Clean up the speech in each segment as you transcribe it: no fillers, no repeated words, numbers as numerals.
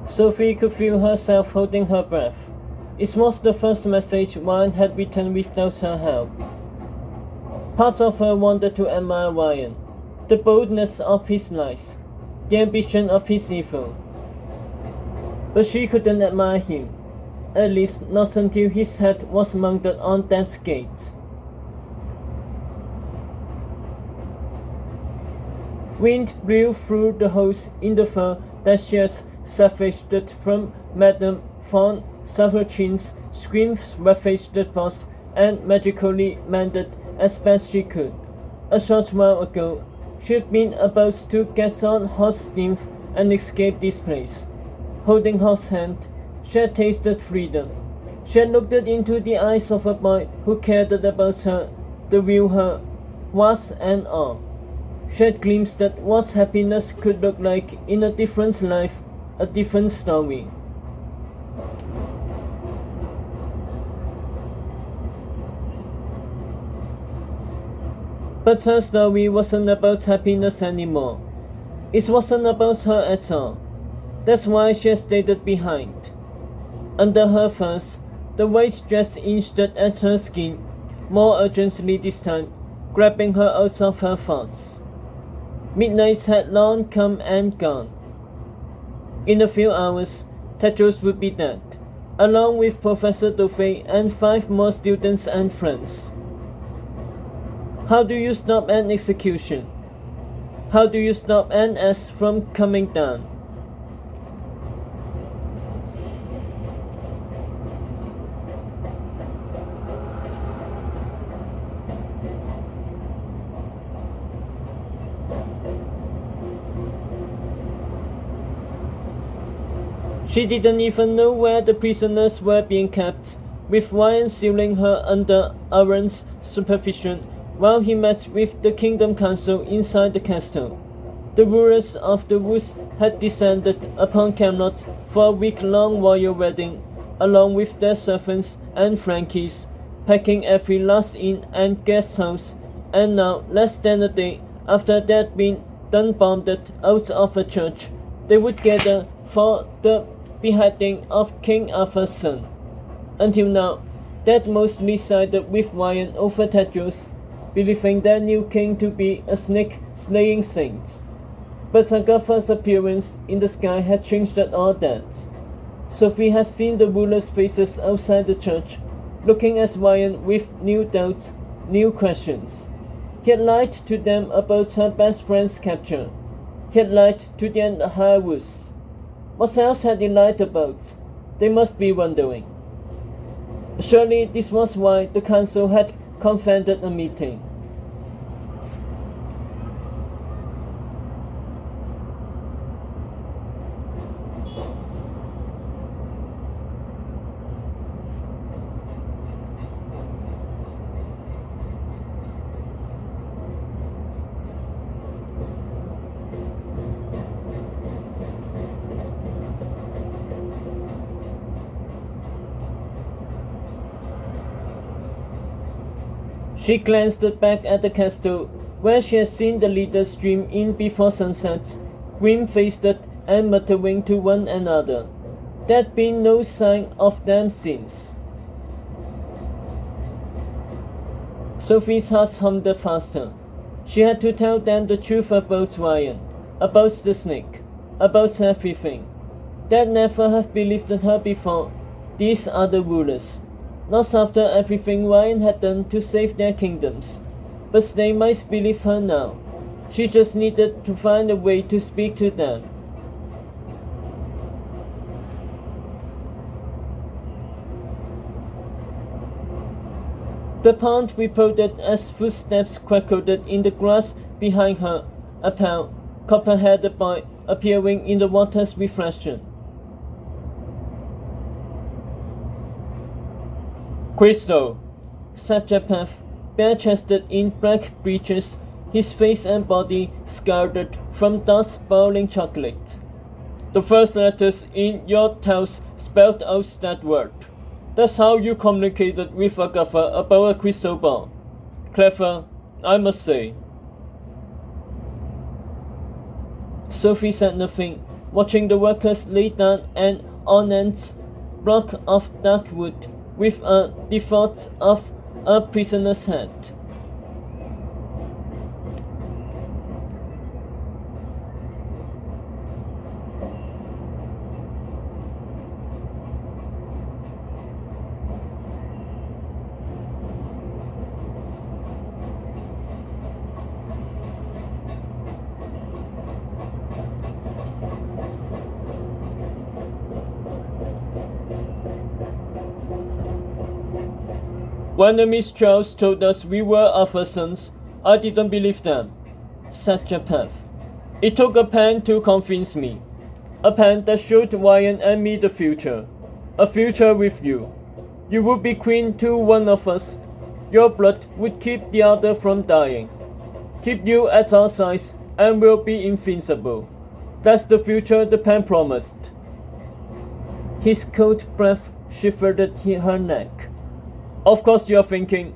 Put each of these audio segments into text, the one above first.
Sophie could feel herself holding her breath. It was the first message Ryan had written without her help. Parts of her wanted to admire Ryan, the boldness of his lies, the ambition of his evil. But she couldn't admire him, at least not until his head was mounted on Death's Gate. Wind blew through the holes in the fur that she had salvaged from Madame von Savarchin's screams ravaged the force and magically mended as best she could. A short while ago, she had been about to get on Horse's nymph and escape this place. Holding Horse's hand, she had tasted freedom. She had looked into the eyes of a boy who cared about her, the real her, was and all. She had glimpsed at what happiness could look like in a different life, a different story. But her story wasn't about happiness anymore. It wasn't about her at all. That's why she had stayed behind. Under her furs, the white dress inched at her skin, more urgently this time, grabbing her out of her thoughts. Midnight had long come and gone. In a few hours, Tedros would be dead, along with Professor Dofay and 5 more students and friends. How do you stop an execution? How do you stop an S from coming down? She didn't even know where the prisoners were being kept, with Ryan sealing her under Aaron's supervision while he met with the Kingdom Council inside the castle. The rulers of the woods had descended upon Camelot for a week-long royal wedding, along with their servants and Frankies, packing every last inn and guest house, and now, less than a day after they had been done bombed out of a church, they would gather for the beheading of King Arthur's son. Until now, they had mostly sided with Ryan over Tedros, believing their new king to be a snake-slaying saint. But Agatha's appearance in the sky had changed all that. Sophie had seen the rulers' faces outside the church, looking at Ryan with new doubts, new questions. He had lied to them about her best friend's capture. He had lied to the entire woods. What else had he lied about? They must be wondering. Surely this was why the council had convened a meeting. She glanced back at the castle, where she had seen the leaders stream in before sunset, grim-faced and muttering to one another. There had been no sign of them since. Sophie's heart hummed faster. She had to tell them the truth about Ryan, about the snake, about everything. They'd never have believed in her before. These are the rulers. Not after everything Ryan had done to save their kingdoms, but they might believe her now. She just needed to find a way to speak to them. The pond reported as footsteps crackled in the grass behind her, a pale, copper-haired boy appearing in the water's reflection. "Crystal," said Japheth, bare-chested in black breeches, his face and body scarred from dust boiling chocolate. "The first letters in your tales spelled out that word. That's how you communicated with Agatha about a crystal ball. Clever, I must say." Sophie said nothing, watching the workers lay down an ornate block of dark wood with a default of a prisoner's head. When the Miss Charles told us we were assassins, I didn't believe them, said Japheth. It took a pen to convince me. A pen that showed Ryan and me the future. A future with you. You would be queen to one of us. Your blood would keep the other from dying. Keep you at our size and will be invincible. That's the future the pen promised. His cold breath shivered her neck. Of course you're thinking,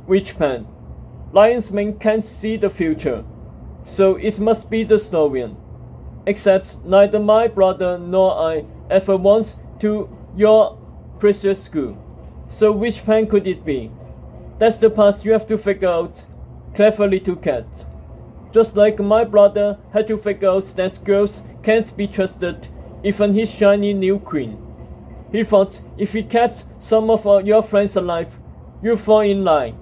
which pen? Lion's Mane can't see the future, so it must be the Snorian. Except neither my brother nor I ever went to your precious school. So which pen could it be? That's the part you have to figure out, clever little cat. Just like my brother had to figure out that girls can't be trusted, even his shiny new queen. He thought if he kept some of your friends alive, you'd fall in line.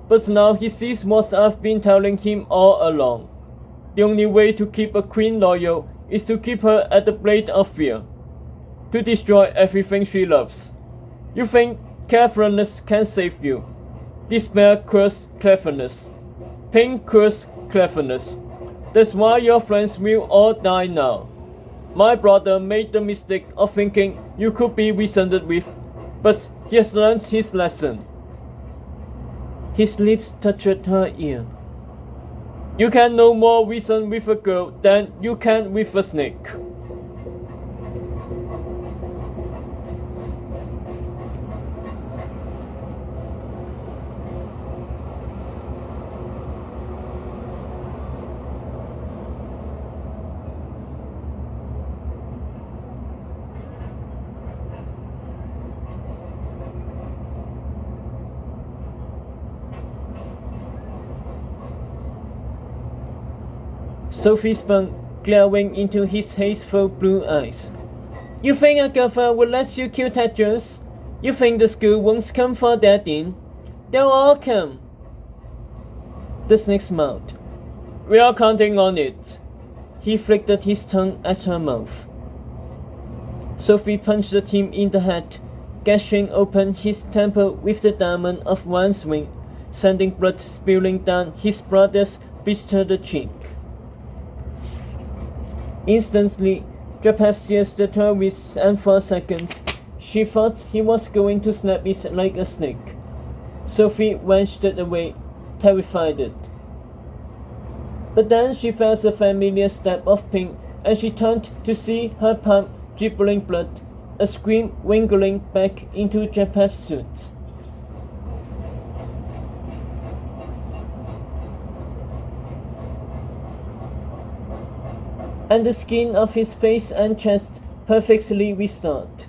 But now he sees what I've been telling him all along. The only way to keep a queen loyal is to keep her at the blade of fear. To destroy everything she loves. You think carefulness can save you. Despair curses cleverness. Pain curses cleverness. That's why your friends will all die now. My brother made the mistake of thinking you could be reasoned with, but he has learned his lesson. His lips touched her ear. You can no more reason with a girl than you can with a snake. Sophie spun, glaring into his hasteful blue eyes. You think a girlfriend would let you kill Ted Jones? You think the school won't come for that in? They'll all come. The snake smiled. We are counting on it. He flicked his tongue at her mouth. Sophie punched him in the head, gashing open his temple with the diamond of one swing, sending blood spilling down his brother's blistered cheek. Instantly, Japheth seized her wrist, and for a second, she thought he was going to snap it like a snake. Sophie wrenched away, terrified. But then she felt a familiar stab of pain, and she turned to see her palm dribbling blood, a scream wriggling back into Japheth's suit. And the skin of his face and chest perfectly restored.